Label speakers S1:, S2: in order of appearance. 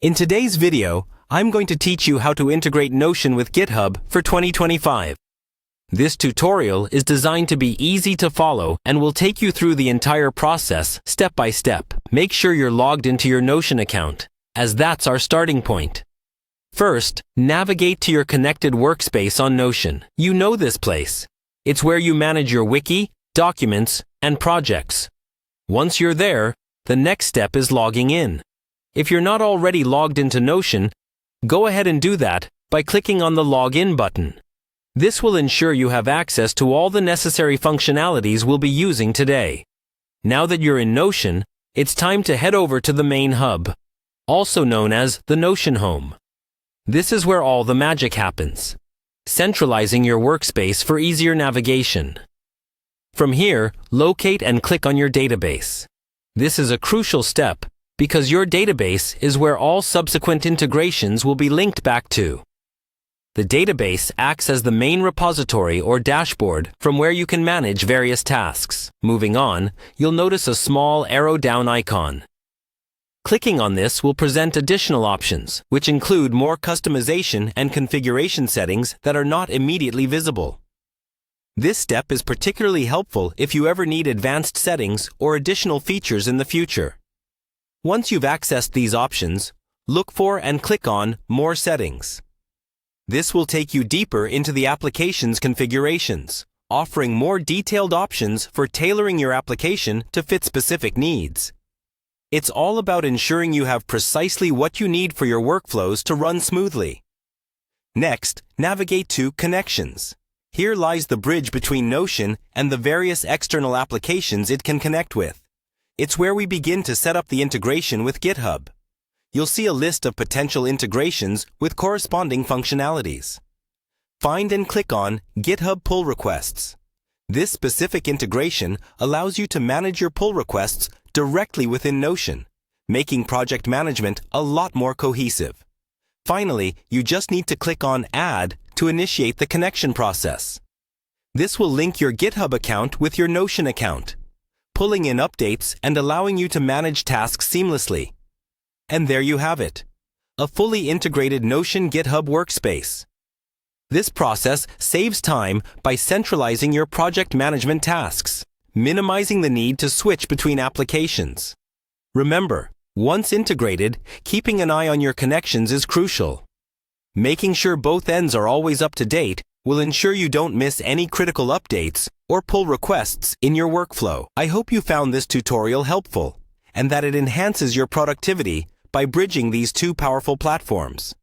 S1: In today's video, I'm going to teach you how to integrate Notion with GitHub for 2025. This tutorial is designed to be easy to follow and will take you through the entire process step by step. Make sure you're logged into your Notion account, as that's our starting point. First, navigate to your connected workspace on Notion. You know this place. It's where you manage your wiki, documents, and projects. Once you're there, the next step is logging in. If you're not already logged into Notion, go ahead and do that by clicking on the Login button. This will ensure you have access to all the necessary functionalities we'll be using today. Now that you're in Notion, it's time to head over to the main hub, also known as the Notion Home. This is where all the magic happens, centralizing your workspace for easier navigation. From here, locate and click on your database. This is a crucial step because your database is where all subsequent integrations will be linked back to. The database acts as the main repository or dashboard from where you can manage various tasks. Moving on, you'll notice a small arrow down icon. Clicking on this will present additional options, which include more customization and configuration settings that are not immediately visible. This step is particularly helpful if you ever need advanced settings or additional features in the future. Once you've accessed these options, look for and click on More Settings. This will take you deeper into the application's configurations, offering more detailed options for tailoring your application to fit specific needs. It's all about ensuring you have precisely what you need for your workflows to run smoothly. Next, navigate to Connections. Here lies the bridge between Notion and the various external applications it can connect with. It's where we begin to set up the integration with GitHub. You'll see a list of potential integrations with corresponding functionalities. Find and click on GitHub Pull Requests. This specific integration allows you to manage your pull requests directly within Notion, making project management a lot more cohesive. Finally, you just need to click on Add to initiate the connection process. This will link your GitHub account with your Notion account, pulling in updates and allowing you to manage tasks seamlessly. And there you have it, a fully integrated Notion GitHub workspace. This process saves time by centralizing your project management tasks, minimizing the need to switch between applications. Remember, once integrated, keeping an eye on your connections is crucial. Making sure both ends are always up to date will ensure you don't miss any critical updates or pull requests in your workflow. I hope you found this tutorial helpful and that it enhances your productivity by bridging these two powerful platforms.